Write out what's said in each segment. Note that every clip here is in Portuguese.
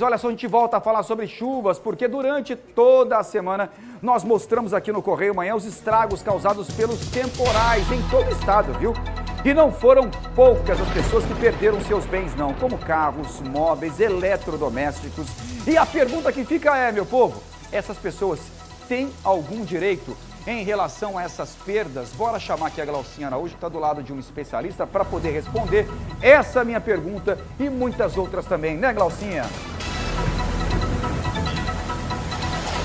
Olha só, a gente volta a falar sobre chuvas, porque durante toda a semana nós mostramos aqui no Correio Manhã os estragos causados pelos temporais em todo o estado, viu? E não foram poucas as pessoas que perderam seus bens não, como carros, móveis, eletrodomésticos. E a pergunta que fica é, meu povo, essas pessoas têm algum direito em relação a essas perdas? Bora chamar aqui a Glaucinha Araújo, que está do lado de um especialista, para poder responder essa minha pergunta e muitas outras também, né, Glaucinha?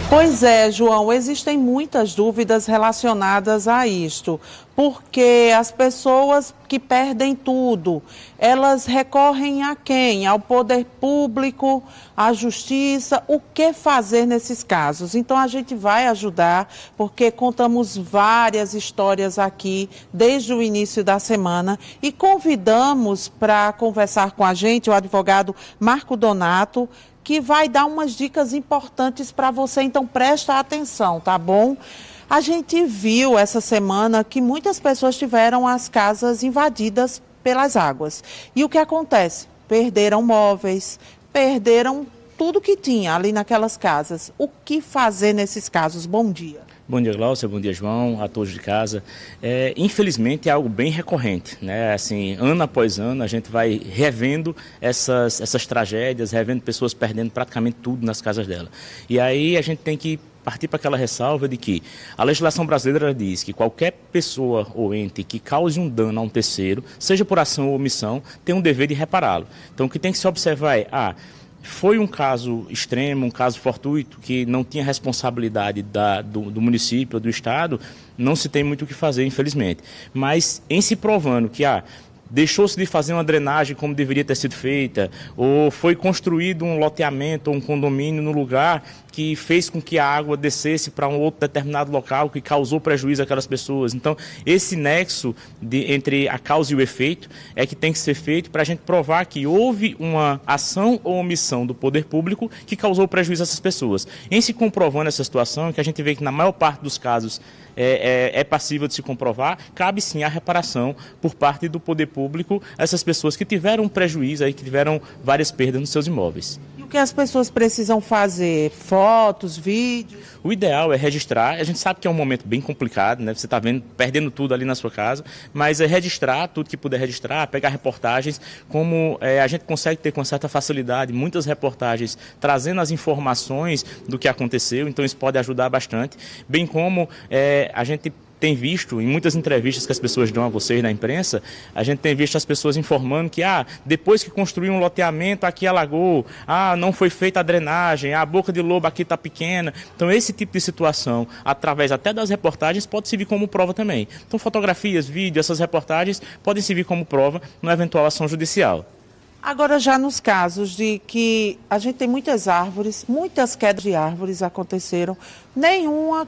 Pois é, João, existem muitas dúvidas relacionadas a isto, porque as pessoas que perdem tudo, elas recorrem a quem? Ao poder público, à justiça, o que fazer nesses casos? Então a gente vai ajudar, porque contamos várias histórias aqui desde o início da semana e convidamos para conversar com a gente o advogado Marco Donato, que vai dar umas dicas importantes para você, então presta atenção, tá bom? A gente viu essa semana que muitas pessoas tiveram as casas invadidas pelas águas. E o que acontece? Perderam móveis, perderam tudo que tinha ali naquelas casas. O que fazer nesses casos? Bom dia. Bom dia, Glaucia, bom dia, João, a todos de casa. Infelizmente é algo bem recorrente, né? Assim, ano após ano a gente vai revendo essas tragédias, revendo pessoas perdendo praticamente tudo nas casas dela. E aí a gente tem que partir para aquela ressalva de que a legislação brasileira diz que qualquer pessoa ou ente que cause um dano a um terceiro, seja por ação ou omissão, tem um dever de repará-lo. Então o que tem que se observar é, foi um caso extremo, um caso fortuito, que não tinha responsabilidade do município ou do estado, não se tem muito o que fazer, infelizmente. Mas em se provando que deixou-se de fazer uma drenagem como deveria ter sido feita, ou foi construído um loteamento ou um condomínio no lugar que fez com que a água descesse para um outro determinado local, que causou prejuízo àquelas pessoas. Então, esse nexo entre a causa e o efeito é que tem que ser feito para a gente provar que houve uma ação ou omissão do poder público que causou prejuízo a essas pessoas. Em se comprovando essa situação, que a gente vê que na maior parte dos casos é passível de se comprovar, cabe sim a reparação por parte do poder público a essas pessoas que tiveram prejuízo, que tiveram várias perdas nos seus imóveis. E o que as pessoas precisam fazer? Fotos, vídeos? O ideal é registrar. A gente sabe que é um momento bem complicado, né? Você está perdendo tudo ali na sua casa, mas é registrar tudo que puder registrar, pegar reportagens, como a gente consegue ter com certa facilidade muitas reportagens trazendo as informações do que aconteceu, então isso pode ajudar bastante, bem como a gente tem visto, em muitas entrevistas que as pessoas dão a vocês na imprensa, a gente tem visto as pessoas informando que, depois que construiu um loteamento, aqui alagou, não foi feita a drenagem, a boca de lobo aqui está pequena. Então, esse tipo de situação, através até das reportagens, pode servir como prova também. Então, fotografias, vídeos, essas reportagens podem servir como prova numa eventual ação judicial. Agora, já nos casos de que a gente tem muitas árvores, muitas quedas de árvores aconteceram, nenhuma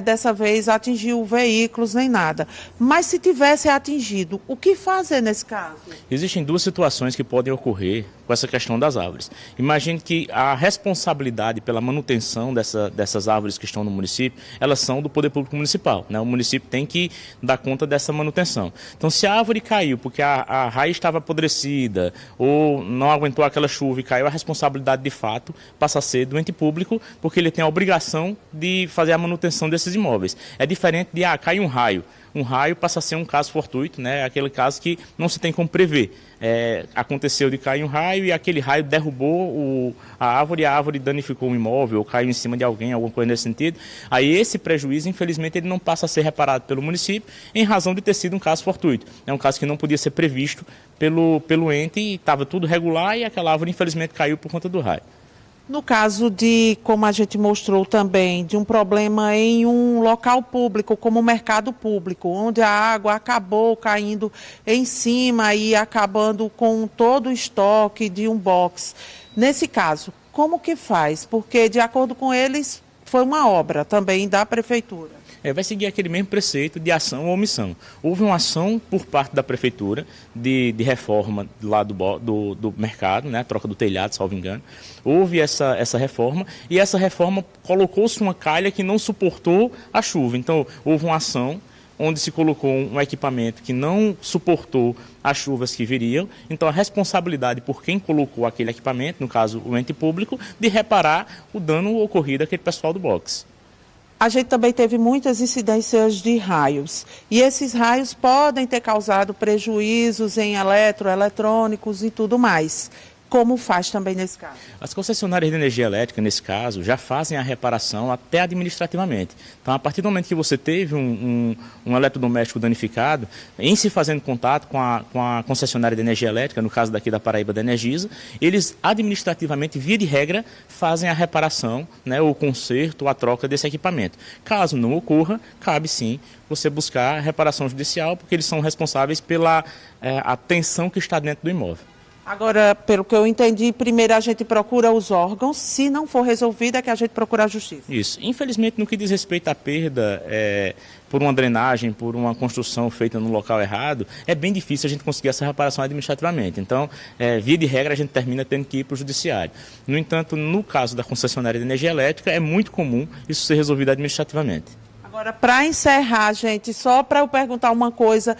dessa vez atingiu veículos nem nada. Mas se tivesse atingido, o que fazer nesse caso? Existem duas situações que podem ocorrer com essa questão das árvores. Imagine que a responsabilidade pela manutenção dessas árvores que estão no município, elas são do poder público municipal, né? O município tem que dar conta dessa manutenção. Então, se a árvore caiu porque a raiz estava apodrecida ou não aguentou aquela chuva e caiu, a responsabilidade de fato passa a ser do ente público, porque ele tem a obrigação de fazer a manutenção desses imóveis. É diferente de, cai um raio. Um raio passa a ser um caso fortuito, né? Aquele caso que não se tem como prever. Aconteceu de cair um raio e aquele raio derrubou a árvore danificou um imóvel ou caiu em cima de alguém, alguma coisa nesse sentido. Aí esse prejuízo, infelizmente, ele não passa a ser reparado pelo município em razão de ter sido um caso fortuito. É um caso que não podia ser previsto pelo ente e estava tudo regular e aquela árvore, infelizmente, caiu por conta do raio. No caso de, como a gente mostrou também, de um problema em um local público, como o mercado público, onde a água acabou caindo em cima e acabando com todo o estoque de um box. Nesse caso, como que faz? Porque, de acordo com eles, foi uma obra também da prefeitura. Vai seguir aquele mesmo preceito de ação ou omissão. Houve uma ação por parte da prefeitura de reforma lá do mercado, né, a troca do telhado, salvo engano. Houve essa reforma e essa reforma colocou-se uma calha que não suportou a chuva. Então, houve uma ação onde se colocou um equipamento que não suportou as chuvas que viriam. Então, a responsabilidade por quem colocou aquele equipamento, no caso o ente público, de reparar o dano ocorrido àquele pessoal do box. A gente também teve muitas incidências de raios, e esses raios podem ter causado prejuízos em eletrônicos e tudo mais. Como faz também nesse caso? As concessionárias de energia elétrica, nesse caso, já fazem a reparação até administrativamente. Então, a partir do momento que você teve um eletrodoméstico danificado, em se fazendo contato com a concessionária de energia elétrica, no caso daqui da Paraíba da Energisa, eles administrativamente, via de regra, fazem a reparação, né, o conserto, a troca desse equipamento. Caso não ocorra, cabe sim você buscar a reparação judicial, porque eles são responsáveis pela a tensão que está dentro do imóvel. Agora, pelo que eu entendi, primeiro a gente procura os órgãos, se não for resolvido é que a gente procura a justiça. Isso. Infelizmente, no que diz respeito à perda por uma drenagem, por uma construção feita no local errado, é bem difícil a gente conseguir essa reparação administrativamente. Então, via de regra, a gente termina tendo que ir para o judiciário. No entanto, no caso da concessionária de energia elétrica, é muito comum isso ser resolvido administrativamente. Agora, para encerrar, gente, só para eu perguntar uma coisa.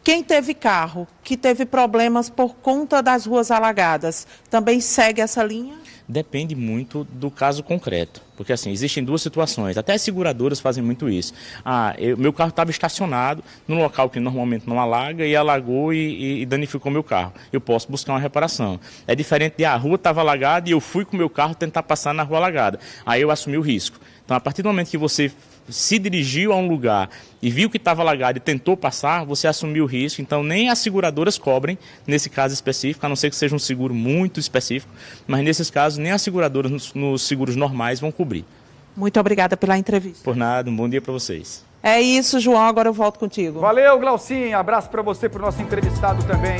Quem teve carro que teve problemas por conta das ruas alagadas, também segue essa linha? Depende muito do caso concreto, porque assim, existem duas situações, até as seguradoras fazem muito isso. Meu carro estava estacionado num local que normalmente não alaga e alagou e danificou meu carro. Eu posso buscar uma reparação. É diferente de a rua estava alagada e eu fui com o meu carro tentar passar na rua alagada. Aí eu assumi o risco. Então, a partir do momento que você se dirigiu a um lugar e viu que estava alagado e tentou passar, você assumiu o risco. Então, nem as seguradoras cobrem nesse caso específico, a não ser que seja um seguro muito específico, mas nesses casos nem as seguradoras nos seguros normais vão cobrir. Muito obrigada pela entrevista. Por nada, um bom dia para vocês. É isso, João, agora eu volto contigo. Valeu, Glaucinha, abraço para você, para o nosso entrevistado também.